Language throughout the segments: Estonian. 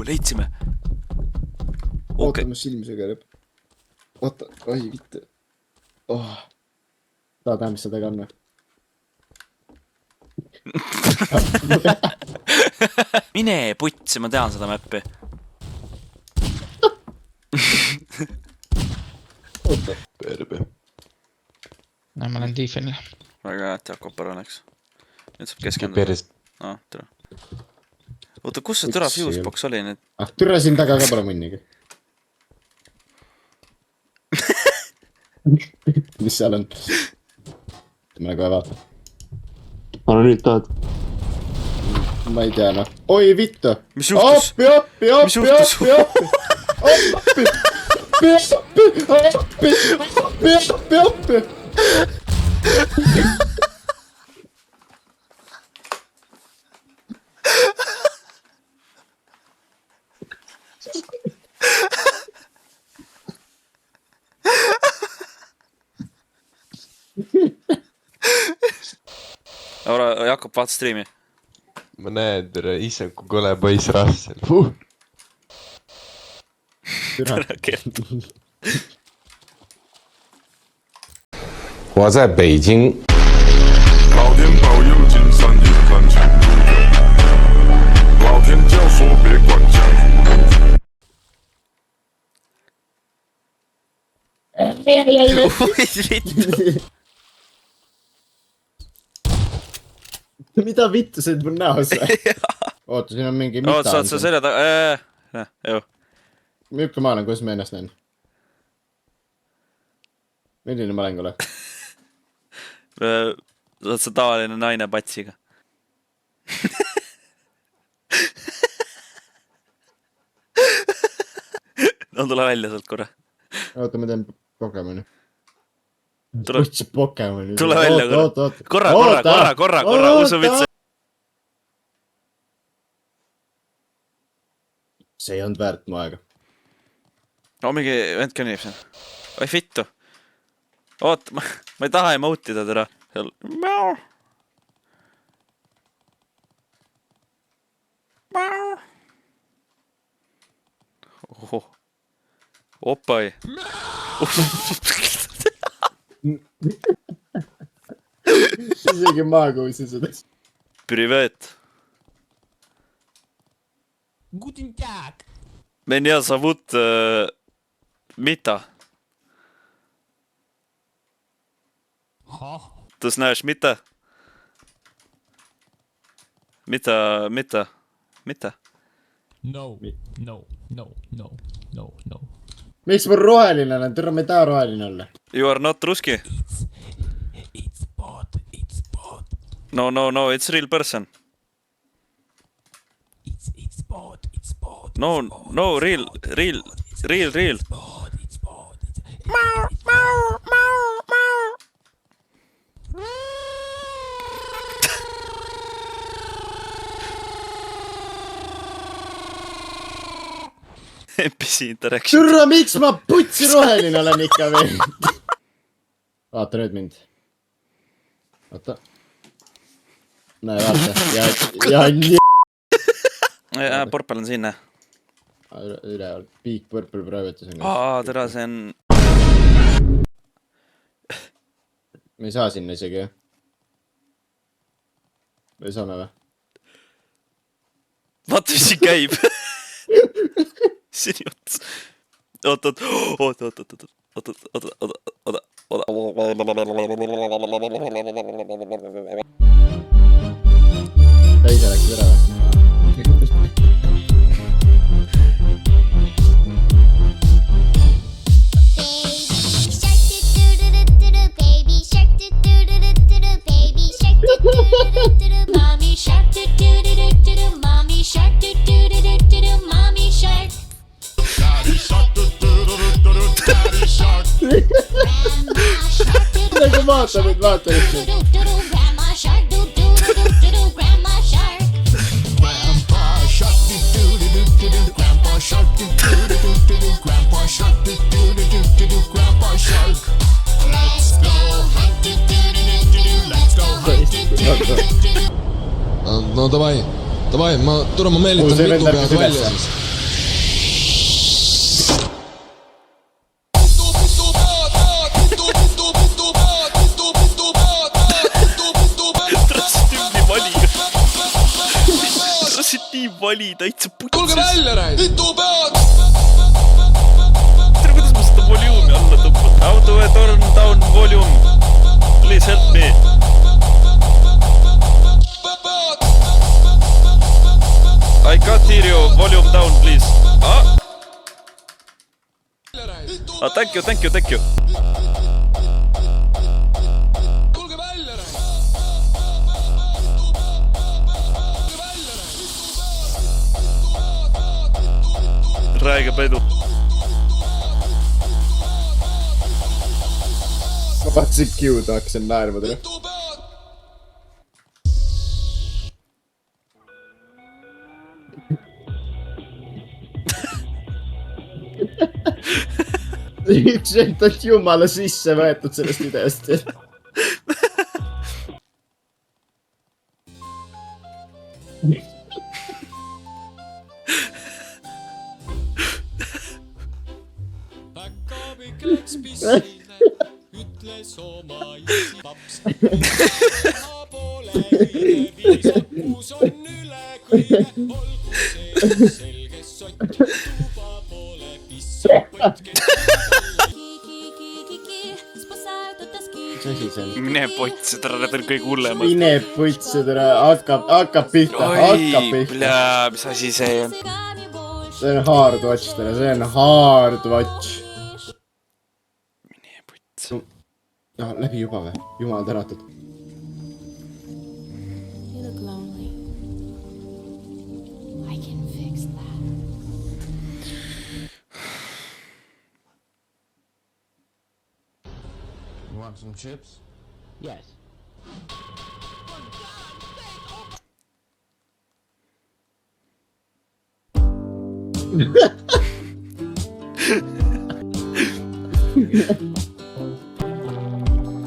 Leidsime. Oota, mu silm segeleb. Oota, oi, mitte. Ta teha, mis sa tega on. Mine putsi, ma tean seda mäppi. Oota. Perbe. No ma olen Tiifenil. Väga hea, et Jakob ära läks. Nüüd saab keskenduda. Peres. Tere. Oota, kus see türa fusebox oli nüüd? Türa siin taga ka pole mõnnigi. Mis seal on? Ma kohe vaatan. Anna nüüd tahad. Ma ei tea, noh. Oi, vittu! Mis juhtus? Appi! Jakob, vaata striimi. Ma näen, tere, ise kui kole poiss Rassel. Tere, Kert. 我在北京。老天保佑，金山银山前路有。老天教唆别管江湖。 Mida vittu, see on mul näos või? Oota, siin on mingi mida. Oota, saad sa selja taga... Milline ma olen, kuidas ma ennast näen? Milline ma olen kule? Saad sa tavaline naine patsiga. No tule välja sealt korra. Oota, ma teen Pokemoni. Tule Pokemoni. Tule välja korra. Korra, usu vitsi. See ei olnud väärt mu aega. No mingi vend kõnnib siin. Oi fittu. Oot, ma ei taha emotida tere. Opai. Isegi ma kuulsin seda. Привет. Guten Tag. Меня зовут Мита. Ты знаешь Мита? Мита. No. Miks mul roheline on? Türa me ei taha roheline olla. You are not Ruski? It's bot. No, it's real person. It's bot. No, real. It's bot. NPC interaction. Türa, miks ma putsi roheline olen ikka veel? Vaata nüüd mind. Vaata. Näe, vaata. Ja nii. Purple on siin. Üleval. Big Purple private on. Tere, see on... Me ei saa sinna isegi. Me saame või? Vaata, mis siin käib. Siin juts. Oot. Ta ise läks üle või? Nagu vaata nüüd, vaata nüüd. No давай Davai, ma Kuhu meelitan see mitu vend pead ärkas välja ülesse? siis . nii vali, täitsa putsis. Tulge välja, Rait! Tere, kuidas ma seda volüümi alla tõmban? How do I turn down volume? Please help me. I can't hear you. Volume down, please. Thank you, thank you, thank you. Tulge välja, Rait! Räige pedu. Ma vaatasin Q-d, hakkasin naerma teile. Üks vend on jumala sisse võetud sellest videost . päkapikk läks pissile , ütles oma isi paps . ma pole kõige viisakus on üle kõige , olgu see selge sott , tuba pole pissapott , kes mis asi see on ? Mine potsi, tere, need on kõik hullemad. Mine putsi tere , hakkab pihta , hakkab pihta . Mis asi see on? See on hard watch tere , see on hard watch . Mine potsi. noh , läbi juba või ? Jumal tänatud . You look lonely. I can fix that. You want some chips? Yes .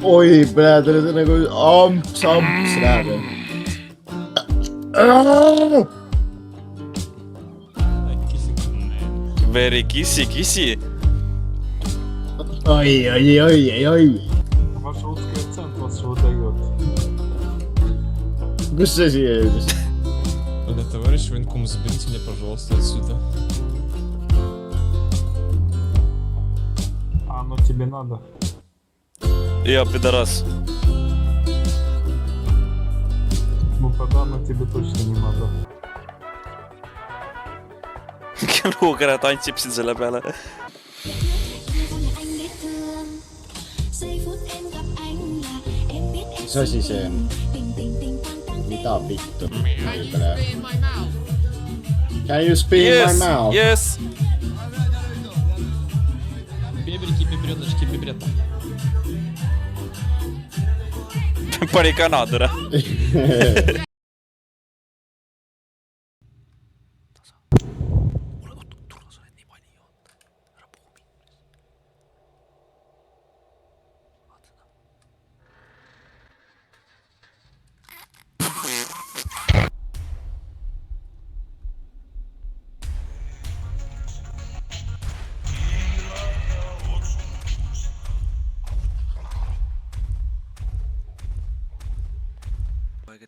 oi , praegu see nagu amps läheb . Very kissi. oi . Маршрутский центр вас выдает. kus see siia jõudis ? товарищ военком, заберите меня, пожалуйста, отсюда . А оно тебе надо. Ja pidaras. Ну тогда оно тебе точно не надо. Luukere tantsib siin selle peale. mis asi see on ? mida vittu ? Can you spin my mouth ? Yes. Бебрики, бебреночки, бебрета . Pani kana tere.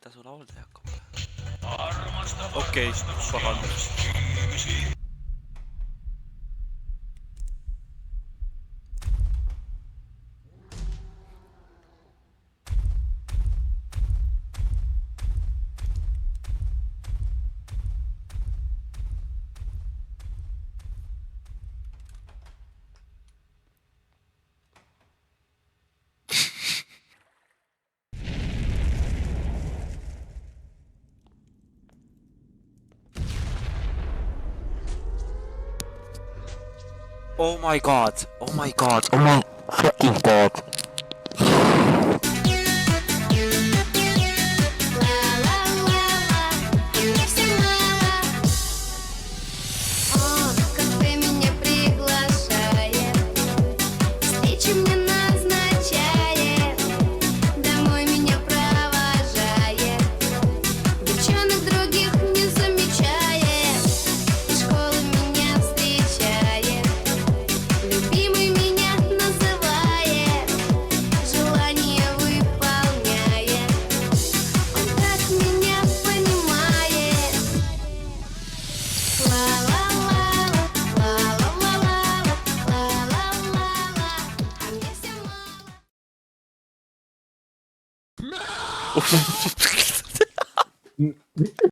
Keda su laulda hakkab? Okei, pahandus. Oh my god, oh my god, oh my fucking god. Как ты меня приглашаешь, встречу мне назначает, домой меня провожает, девчонок других не А мне все мало.